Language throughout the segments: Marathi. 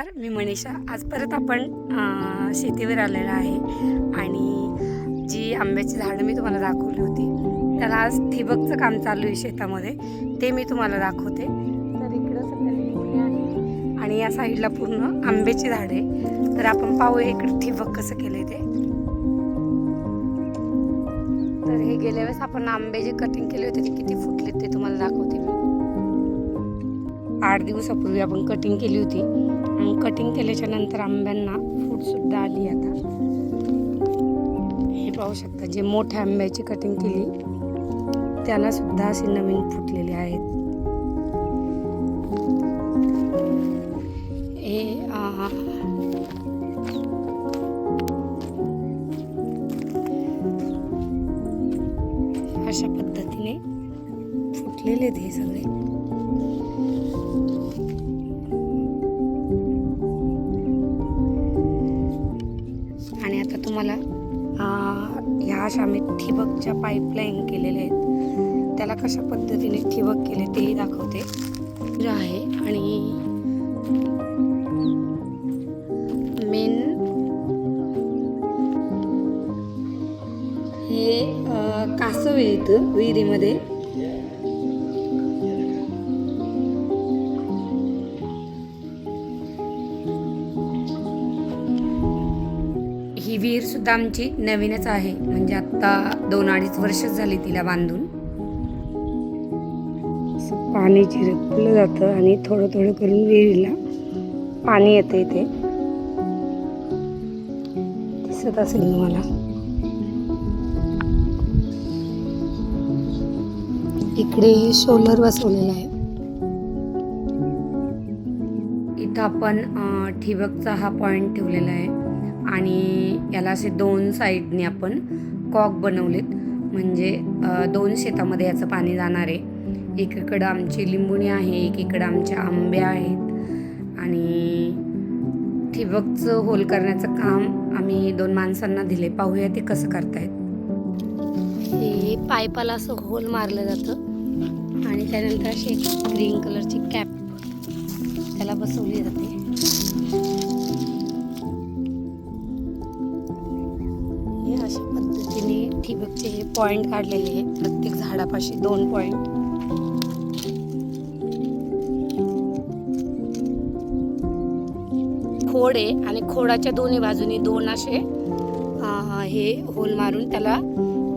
नमस्कार, मी मनीषा. आज परत आपण शेतीवर आलेला आहे आणि जी आंब्याची झाडं मी तुम्हाला दाखवली होती त्याला आज ठिबकचं काम चालू आहे शेतामध्ये, ते मी तुम्हाला दाखवते. तर इकडं सगळं लिंबू आहे आणि या साईडला पूर्ण आंब्याची झाडं आहे. तर आपण पाहूया इकडे ठिबक कसं केलं ते. तर हे गेल्या वेळेस आपण आंबे जे कटिंग केले होते ते किती फुटले ते तुम्हाला दाखवते मी. 8 दिवसापूर्वी आपण कटिंग केली होती आणि कटिंग केल्याच्या नंतर आंब्यांना फूटसुद्धा आली. आता हे पाहू शकता, जे मोठ्या आंब्याची कटिंग केली त्याला सुद्धा असे नवीन फुटलेले आहेत. हे अशा पद्धतीने फुटलेले आहेत हे सगळे. आणि आता तुम्हाला ह्या अशा आम्ही ठिबकच्या पाईपलाईन केलेल्या आहेत, त्याला कशा पद्धतीने ठिबक केले तेही दाखवते आहे. आणि मेन हे कासव आहे इथं विहिरीमध्ये. ही विहीर सुद्धा आमची नवीनच आहे, म्हणजे आता 2-2.5 वर्ष झाली तिला बांधून. पाणी झिरपलं जातं आणि थोडं थोडं करून विहिरीला पाणी येतं. इथे दिसत असेल तुम्हाला. इकडे सोलर बसवलेला आहे. इथं आपण ठिबकचा हा पॉइंट ठेवलेला आहे आणि याला असे 2 साईडने आपण कॉक बनवलेत, म्हणजे 2 शेतामध्ये याचं पाणी जाणार आहे. एकीकडं आमची लिंबुणी आहे, एकीकडं आमचे आंबे आहेत. आणि ठिबकचं होल करण्याचं काम आम्ही 2 माणसांना दिले. पाहूया ते कसं करतायत. हे पाईपाला असं होल मारलं जातं आणि त्यानंतर अशी एक ग्रीन कलरची कॅप त्याला बसवली जाते. हे अशा पद्धतीने ठिबकचे हे पॉइंट काढलेले आहेत, प्रत्येक झाडापाशी 2 पॉइंट. खोड आहे आणि खोडाच्या दोन्ही बाजूनी 2 असे हे होल मारून त्याला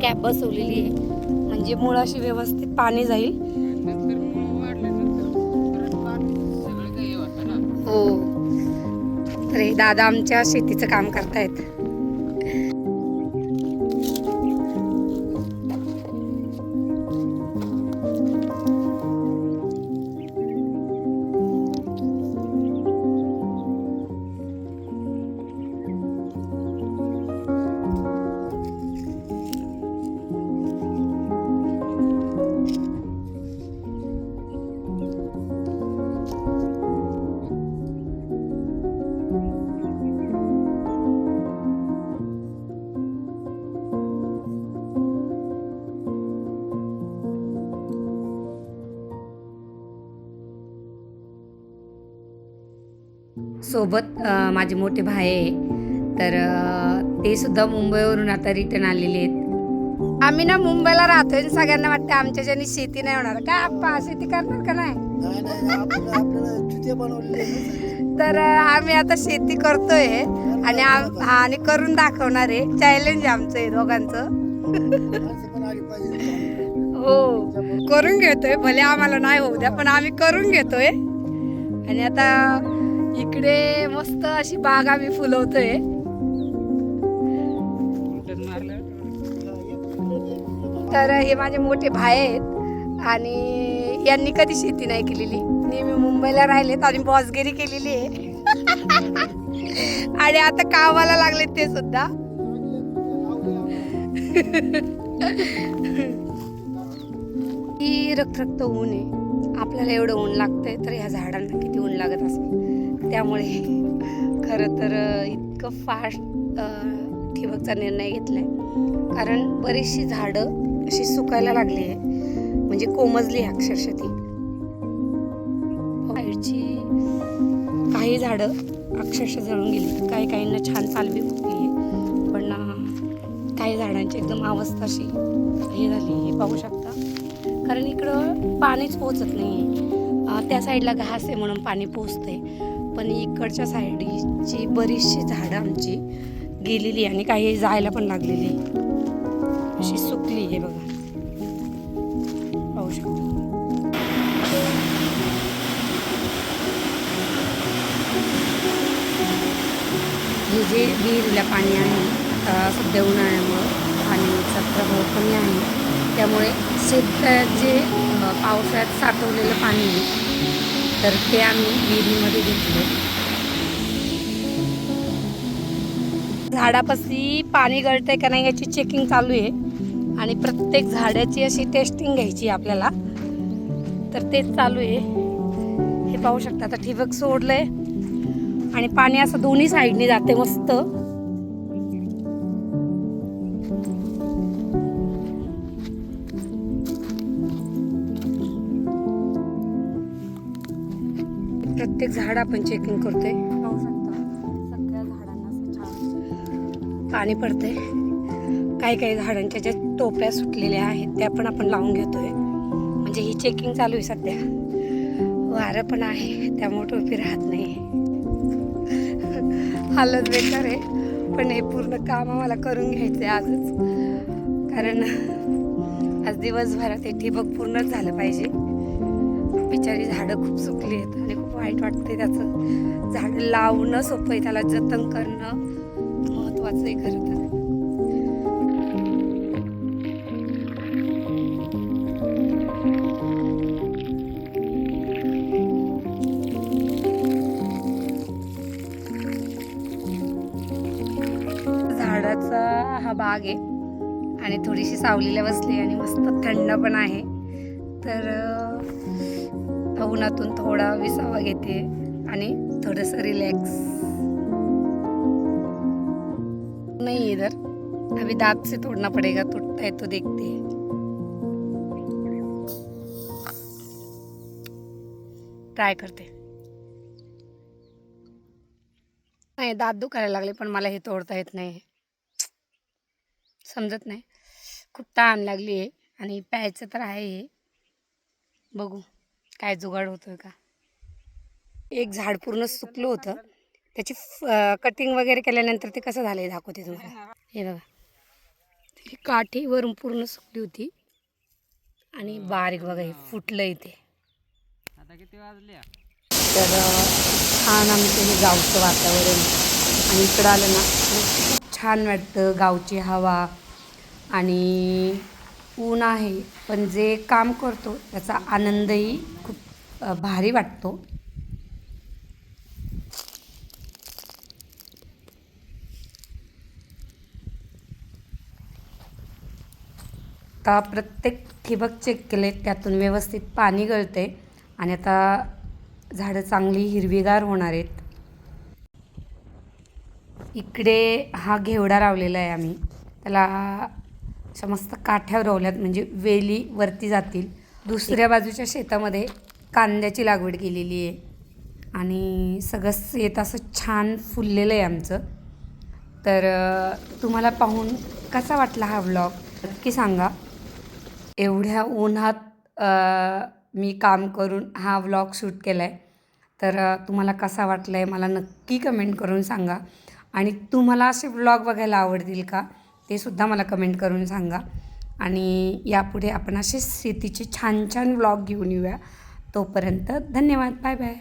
कॅप बसवलेली आहे, म्हणजे मुळाशी व्यवस्थित पाणी जाईल. हो, तर हे दादा आमच्या शेतीचं काम करतायत. सोबत माझे मोठे भाई आहे, तर ते सुद्धा मुंबईवरून आता रिटर्न आलेले आहेत. आम्ही ना मुंबईला राहतोय, सगळ्यांना वाटतं आमच्या ज्यांनी शेती नाही होणार का, आप्पा शेती करणार का नाही. तर आम्ही आता शेती करतोय आणि करून दाखवणार आहे. चॅलेंज आमचं आहे दोघांचं. हो, करून घेतोय, भले आम्हाला नाही होऊ द्या पण आम्ही करून घेतोय. आणि आता इकडे मस्त अशी बाग आम्ही फुलवतोय. तर हे माझे मोठे भाई आहेत आणि यांनी कधी शेती नाही केलेली, नेहमी मुंबईला राहिलेत आणि बॉसगिरी केलेली आहे. आणि आता कामाला लागले ते सुद्धा. ही रखरखत ऊन आहे, आपल्याला एवढं ऊन लागतंय तर ह्या झाडांना किती ऊन लागत असेल. त्यामुळे खरं तर इतकं फास्ट ठिबकचा निर्णय घेतलाय, कारण बरीचशी झाडं अशी सुकायला लागली आहे, म्हणजे कोमजली अक्षरशः ती. काही झाडं अक्षरशः जळून गेली. काही काहींना छान चालवी फुटली आहे, पण काही झाडांची एकदम अवस्था अशी हे झाली. हे पाहू शकता, कारण इकडं पाणीच पोचत नाही आहे. त्या साईडला घास आहे म्हणून पाणी पोचते, पण इकडच्या साईडची बरीचशी झाडं आमची गेलेली आणि काही जायला पण लागलेली, अशी सुकली आहे बघा, पाहू शकता. हे जे विहिरीला पाणी आहे, आता सध्या उन्हाळ्यामुळं पाण्याचा प्रभाव कमी आहे, त्यामुळे शेतात जे पावसाळ्यात साठवलेलं पाणी आहे तर ते आम्ही विहिरीमध्ये घेतलं. झाडापाशी पाणी गळतंय का नाही याची चेकिंग चालू आहे आणि प्रत्येक झाडाची अशी टेस्टिंग घ्यायची आपल्याला, तर तेच चालू आहे. हे पाहू शकता, आता ठिबक सोडलंय आणि पाणी असं दोन्ही साईडने जाते मस्त. प्रत्येक झाड आपण चेकिंग करतोय, पाहू शकता. सगळ्या झाडांना असं छान पाणी पडतंय. काही झाडांच्या ज्या टोप्या सुटलेल्या आहेत त्या पण आपण लावून घेतोय, म्हणजे ही चेकिंग चालू आहे सध्या. वारं पण आहे त्यामुळे टोपी राहत नाही. हालत बेकार आहे, पण हे पूर्ण काम आम्हाला करून घ्यायचं आहे आजच, कारण आज दिवसभरात हे ठिबक पूर्णच झालं पाहिजे. बिचारी झाडं खूप सुकली आहेत आणि खूप वाईट वाटते त्याचं. झाडं लावणं सोपं आहे, त्याला जतन करणं महत्त्वाचं आहे खरं तर. झाडाचा हा बाग आहे आणि थोडीशी सावलीला बसली आणि मस्त थंड पण आहे, तर उन्हातून थोडा विसावा घेते आणि थोडंसं रिलॅक्स. नहीं इधर अभी दांत से तोड़ना पड़ेगा, टूटता है तो देखते हैं. ट्राय करते. नाही, दात दुखायला लागले पण मला हे तोडता येत नाही, समजत नाही. खूप तहान लागली आहे आणि प्यायचं तर आहे हे, बघू काय जुगाड होतोय का. एक झाड पूर्ण सुकलं होतं, त्याची कटिंग वगैरे केल्यानंतर ते कसं झालंय दाखवते तुम्हाला. हे बघा, ही काठी वरून पूर्ण सुकली होती आणि बारीक बघा हे फुटलं इथे. आता किती वाजले? तर छान आमचं हे गावचं वातावरण आणि इकडं आलं ना खूप छान वाटतं. गावची हवा आणि ऊन आहे, पण जे काम करतो त्याचा आनंदही खूप भारी वाटतो. आता प्रत्येक ठिबक चेक केले, त्यातून व्यवस्थित पाणी गळते आणि आता झाडं चांगली हिरवीगार होणार आहेत. इकडे हा घेवडा लावलेला आहे आम्ही, त्याला अशा मस्त काठ्यावर रोवल्यात म्हणजे वेली वरती जातील. दुसऱ्या बाजूच्या शेतामध्ये कांद्याची लागवड केलेली आहे आणि सगळं शेत असं छान फुललेलं आहे आमचं. तर तुम्हाला पाहून कसा वाटला हा व्लॉग नक्की सांगा. एवढ्या उन्हात मी काम करून हा व्लॉग शूट केला आहे, तर तुम्हाला कसा वाटला आहे मला नक्की कमेंट करून सांगा. आणि तुम्हाला असे व्लॉग बघायला आवडतील का ते सुद्धा मला कमेंट करून सांगा. आणि यापुढे आपण असे शेतीचे छान छान व्लॉग घेऊन येऊया. तोपर्यंत धन्यवाद, बाय बाय.